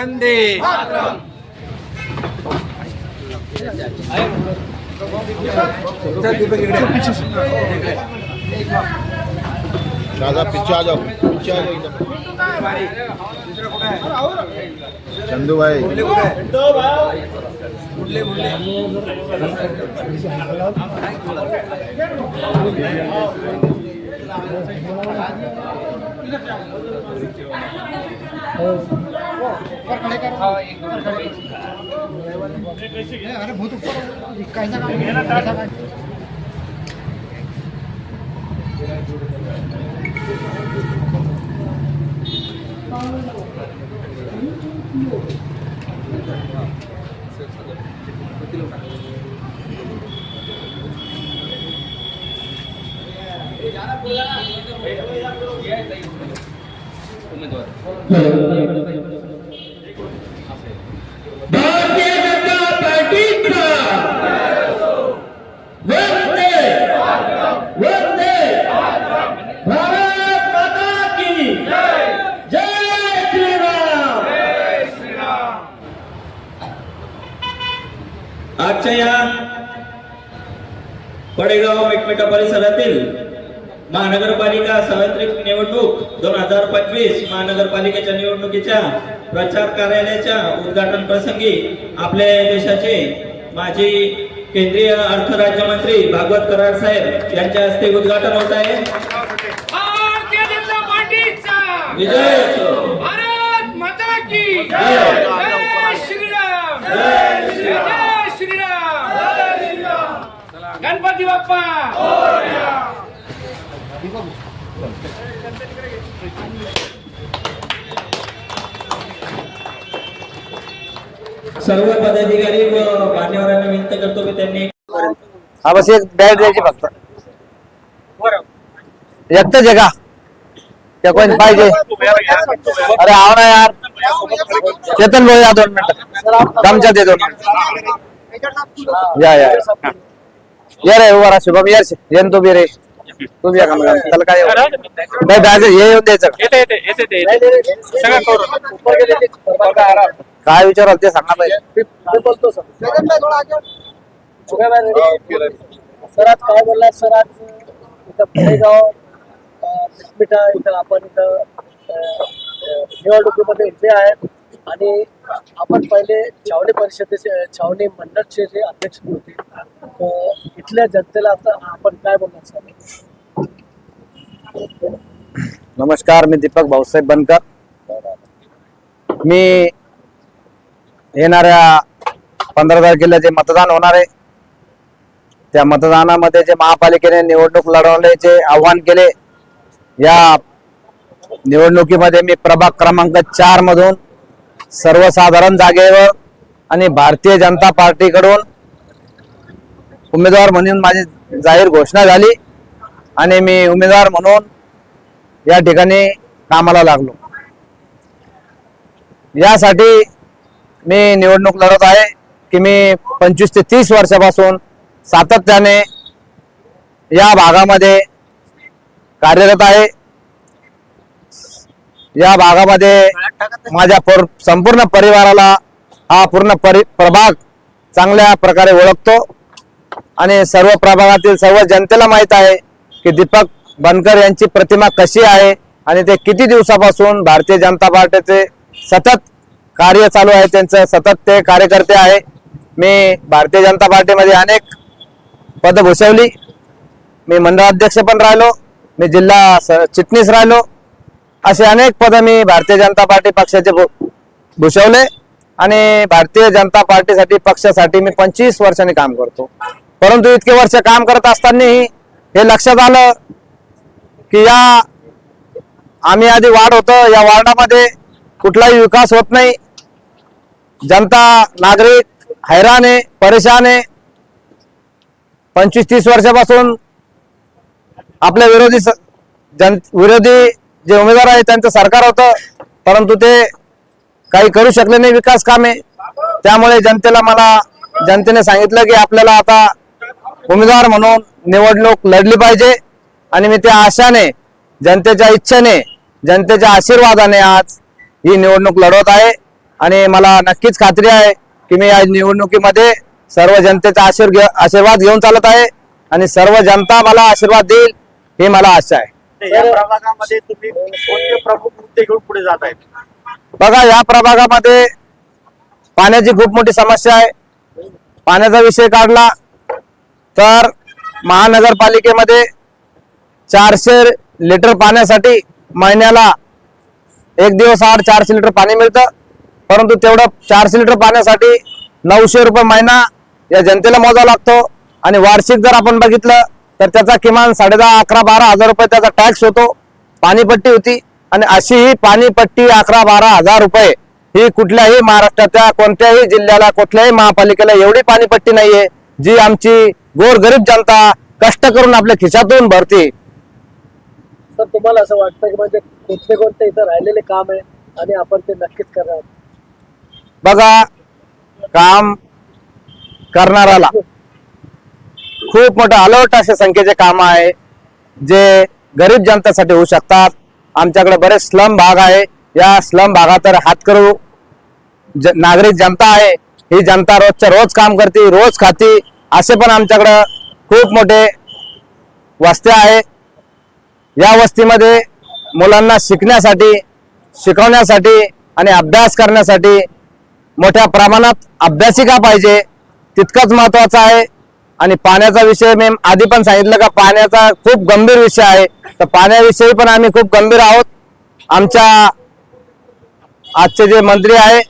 वंदे दादा पीछे आ जाओ एकदम। चंदू भाई अरे बहुत ऊपर कैसा काम भारतीय जनता पार्टीचा वंदे वंदे भारत माता की जय श्रीराम। आजच्या या पडेगाव मेटमेटा परिसरातील महानगरपालिका सार्वत्रिक निवडणूक 2025 महानगरपालिकेच्या निवडणुकीच्या प्रचार कार्यालयाच्या उद्घाटन प्रसंगी आपल्या देशाचे माजी केंद्रीय अर्थ राज्यमंत्री भागवत कराड साहेब यांच्या हस्ते उद्घाटन होत आहे। भारतीय जनता पार्टीचा विजय असो। भारत माता की जय। जय श्रीराम जय श्रीराम। जय श्रीराम। गणपती बाप्पा सर्व पदाधिकारी व मान्यवरांना विनंती करतो की त्यांनी हा बस एक डायरेक्ट द्यायची फक्त एकटंच आहे का त्या कोणी पाहिजे अरे आव ना यार चेतन भाऊ या 2 मिनिटं दमच्या दे 2 मिनिटं या ये रे उभा राहा शुभम यार येन तू बी रे तू बी या का त्याला काय नाही द्यायचं हे येऊन द्यायचं काय विचाराल ते सांगा पाहिजे बोलतो सर आज काय बोलला सर आज इथं पडेगाव मिठा इथं आपण इथं निवडणुकीमध्ये उभे आहेत आणि आपण पहिले छावणी परिषदेचे छावणी मंडळचे जे अध्यक्ष होते तर इथल्या जनतेला आता आपण काय बोलणार सर? नमस्कार, मी दीपक भाऊसाहेब बनकर। मी येणाऱ्या 15 तारखेला जे मतदान होणार आहे त्या मतदानामध्ये जे महापालिकेने निवडणूक लढवण्याचे आव्हान केले, या निवडणुकीमध्ये मी प्रभाग क्रमांक 4 मधून सर्वसाधारण जागेवर आणि भारतीय जनता पार्टीकडून उमेदवार म्हणून माझी जाहीर घोषणा झाली आणि मी उमेदवार म्हणून या ठिकाणी कामाला लागलो। यासाठी मी निवडणूक लढत आहे की मी 25 ते 30 वर्षापासून सातत्याने या भागामध्ये कार्यरत आहे। या भागामध्ये माझ्या संपूर्ण परिवाराला हा पूर्ण प्रभाग चांगल्या प्रकारे ओळखतो आणि सर्व प्रभागातील सर्व जनतेला माहित आहे की दीपक बनकर यांची प्रतिमा कशी आहे आणि ते किती दिवसापासून भारतीय जनता पार्टीचे सतत कार्य चालू आहे, त्यांचं सतत ते कार्यकर्ते आहे। मी भारतीय जनता पार्टीमध्ये अनेक पद भूषवली, मी मंडळाध्यक्ष पण राहिलो, मी जिल्हा चिटणीस राहिलो, असे अनेक पद मी भारतीय जनता पार्टी पक्षाचे भूषवले आणि भारतीय जनता पार्टीसाठी पक्षासाठी मी 25 वर्षांनी काम करतो। परंतु इतके वर्ष काम करत असतानाही हे लक्षात आलं की या आम्ही आधी वार्ड होतो, या वार्डामध्ये कुठलाही विकास होत नाही, जनता नागरिक हैराण आहे, परेशान आहे। 25-30 वर्षापासून आपल्या विरोधी जे उमेदवार आहे त्यांचं सरकार होतं, परंतु ते काही करू शकले नाही विकास कामे। त्यामुळे जनतेने सांगितलं की आपल्याला आता उमेदवार म्हणून निवडणूक लढली पाहिजे आणि मी त्या आशाने, जनतेच्या इच्छेने, जनतेच्या आशीर्वादाने आज ही निवडणूक लढवत आहे आणि मला नक्कीच खात्री आहे की मी या निवडणुकीमध्ये सर्व जनतेचा आशीर्वाद घेऊन चालत आहे आणि सर्व जनता मला आशीर्वाद देईल ही मला आशा आहे. या प्रभागामध्ये तुम्ही कोणते प्रमुख मुद्दे घेऊन पुढे जात आहेत? बघा, या प्रभागामध्ये पाण्याची खूप मोठी समस्या आहे. पाण्याचा विषय काढला तर महानगरपालिकेमध्ये 400 लिटर पाण्यासाठी महिन्याला एक दिवस आड 400 लिटर पाणी मिळतं, परंतु तेवढं 400 लिटर पाण्यासाठी 900 रुपये महिना या जनतेला मोजावा लागतो. आणि वार्षिक जर आपण बघितलं तर त्याचा किमान 10,500, 11,000, 12,000 रुपये त्याचा टॅक्स होतो. पाणीपट्टी होती आणि अशी ही पाणीपट्टी 11,000-12,000 रुपये ही कुठल्याही महाराष्ट्राच्या कोणत्याही जिल्ह्याला, कुठल्याही महापालिकेला एवढी पाणीपट्टी नाहीये जी आमची गोरगरीब जनता कष्ट करून आपल्या खिशातून भरते. तर तुम्हाला असं वाटतं की म्हणजे कोणते इथं राहिलेले काम आहे आणि आपण ते नक्कीच करणार? बघा, काम करणाऱ्याला खूप मोठं अलर्ट असे संख्येचे काम आहे जे गरीब जनतेसाठी होऊ शकतात. आमच्याकडे बरेच स्लम भाग आहे. या स्लम भागात तर हातकरू नागरिक जनता आहे. ही जनता रोजच्या रोज काम करते, रोज खाती. असे पण आमच्याकडे खूप मोठे वस्त्या आहे. या वस्तीमध्ये मुलांना शिकण्यासाठी, शिकवण्यासाठी आणि अभ्यास करण्यासाठी मोठ्या प्रमाणात अभ्यासिका पाहिजे, तितकंच महत्वाचं आहे. आणि पाण्याचा विषय मी आधी पण सांगितलं का पाण्याचा खूप गंभीर विषय आहे. तर पाण्याविषयी पण आम्ही खूप गंभीर आहोत. आमच्या आजचे जे मंत्री आहे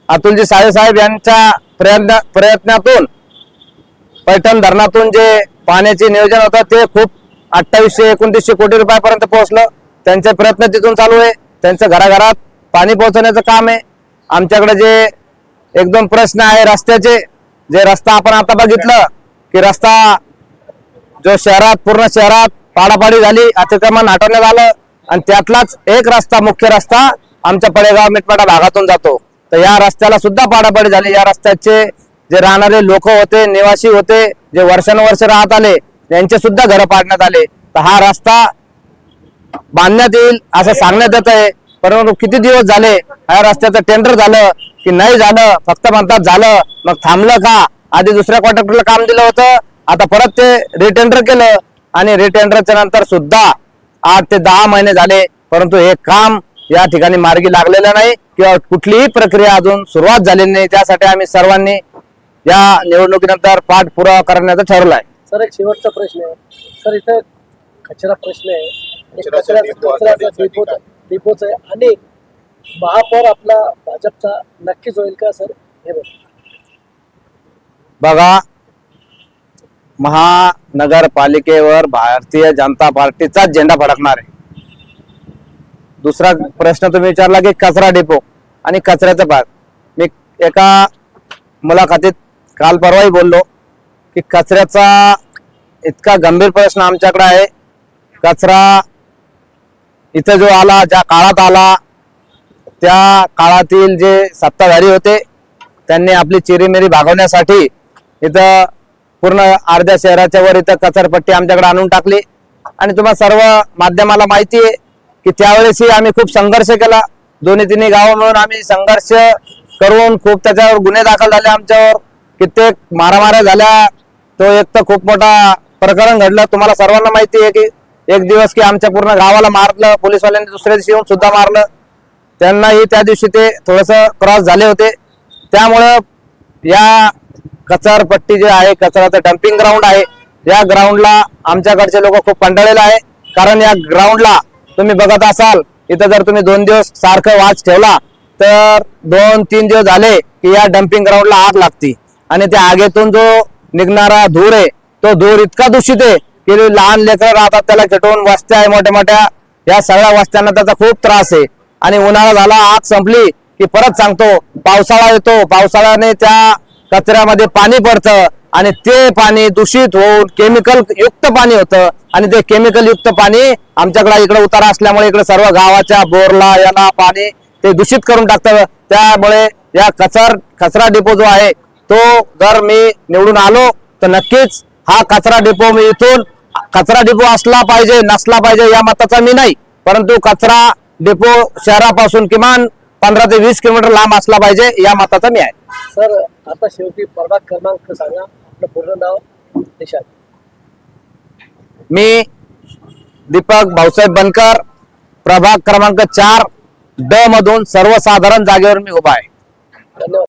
अतुलजी साहेब यांच्या प्रयत्नातून पैठण धरणातून जे पाण्याचे नियोजन होतं ते खूप 2800-2900 कोटी रुपयापर्यंत पोहोचलं. त्यांचे प्रयत्न तिथून चालू आहे. त्यांचं घराघरात पाणी पोहोचवण्याचं काम आहे. आमच्याकडे जे एकदम प्रश्न आहे रस्त्याचे, जे रस्ता आपण आता बघितलं की रस्ता जो पूर्ण शहरात पाडापाडी झाली, अतिक्रमण हटवण्यात आलं आणि त्यातलाच एक रस्ता, मुख्य रस्ता आमच्या पडेगाव मिटपाडा भागातून जातो. तर या रस्त्याला सुद्धा पाडापाडी झाली. या रस्त्याचे जे राहणारे लोक होते, निवासी होते, जे वर्षानुवर्ष राहत आले, त्यांचे सुद्धा घरं पाडण्यात आले. तर हा रस्ता बांधण्यात येईल असं सांगण्यात येत आहे, परंतु किती दिवस झाले या रस्त्याचं टेंडर झालं की नाही झालं, फक्त म्हणतात झालं, मग थांबलं का? आधी दुसऱ्या कॉन्ट्रॅक्टरला काम दिलं होतं, आता परत ते रिटेंडर केलं आणि रिटेंडरच्या नंतर सुद्धा 8 ते 10 महिने झाले, परंतु हे काम या ठिकाणी मार्गी लागलेलं नाही किंवा कुठलीही प्रक्रिया अजून सुरुवात झालेली नाही. त्यासाठी आम्ही सर्वांनी या निवडणुकीनंतर पाठपुरावा करण्याचं ठरवलं आहे. सर, एक शेवटचा प्रश्न आहे. सर, इथं कचरा प्रश्न आहे, कचऱ्याचा डिपोच आहे आणि महापौर आपला भाजपचा नक्कीच होईल का सर? हे बघा, महानगरपालिकेवर भारतीय जनता पार्टीचाच झेंडा फडकणार आहे. दुसरा प्रश्न तुम्ही विचारला की कचरा डिपो आणि कचऱ्याचा भाग. मी एका मुलाखतीत काल परवाही बोललो की कचऱ्याचा इतका गंभीर प्रश्न आमच्याकडे आहे. कचरा इथं जो आला, ज्या काळात आला, त्या काळातील जे सत्ताधारी होते त्यांनी आपली चिरीमिरी भागवण्यासाठी इथं पूर्ण अर्ध्या शहराच्या वर इथं कचरपट्टी आमच्याकडे आणून टाकली. आणि तुम्हाला सर्व माध्यमाला माहिती आहे की त्यावेळेसही आम्ही खूप संघर्ष केला. दोन्ही तिन्ही गावं मिळून आम्ही संघर्ष करून खूप त्याच्यावर गुन्हे दाखल झाले, आमच्यावर कित्येक मारामाऱ्या झाल्या. तो एक तर खूप मोठा प्रकरण घडलं. तुम्हाला सर्वांना माहिती आहे की एक दिवस की आमच्या पूर्ण गावाला मारलं, पोलीसवाल्यांनी दुसऱ्या दिवशी येऊन सुद्धा मारलं. त्यांनाही त्या दिवशी ते थोडस क्रॉस झाले होते. त्यामुळं या कचरपट्टी जे आहे, कचऱ्याचं डम्पिंग ग्राउंड आहे, या ग्राउंडला आमच्याकडचे लोक खूप कंटाळलेले आहे. कारण या ग्राउंडला तुम्ही बघत असाल, इथं जर तुम्ही 2 दिवस सारखं वाच ठेवला तर 2-3 दिवस झाले की या डम्पिंग ग्राउंडला आग लागती आणि त्या आगीतून जो निघणारा धूर आहे तो धूर इतका दूषित आहे की लहान लेकरं राहतात त्याला खेटून. वस्त्या आहे मोठ्या मोठ्या, या सगळ्या वस्त्यांना त्याचा खूप त्रास आहे. आणि उन्हाळा झाला, आग संपली की परत सांगतो पावसाळा येतो, पावसाळ्याने त्या कचऱ्यामध्ये पाणी पडतं आणि ते पाणी दूषित होऊन केमिकल युक्त पाणी होतं आणि ते केमिकल युक्त पाणी आमच्याकडे इकडे उतारा असल्यामुळे इकडे सर्व गावाच्या बोरला याला पाणी ते दूषित करून टाकतं. त्यामुळे या कचरा डिपो जो आहे तो जर मी निवडून आलो तर नक्कीच हा कचरा डिपो मी इथून, कचरा डिपो असला पाहिजे नसला पाहिजे या मताचा मी नाही, परंतु कचरा डिपो शहरापासून किमान 15 ते 20 किलोमीटर लांब असला पाहिजे या मताचा मी आहे. सर आता शेवटी प्रभाग क्रमांक सांगा, आपलं पूर्ण नाव देशात. मी दीपक भाऊसाहेब बनकर, प्रभाग क्रमांक 4 ड मधून सर्वसाधारण जागेवर मी उभा आहे. धन्यवाद.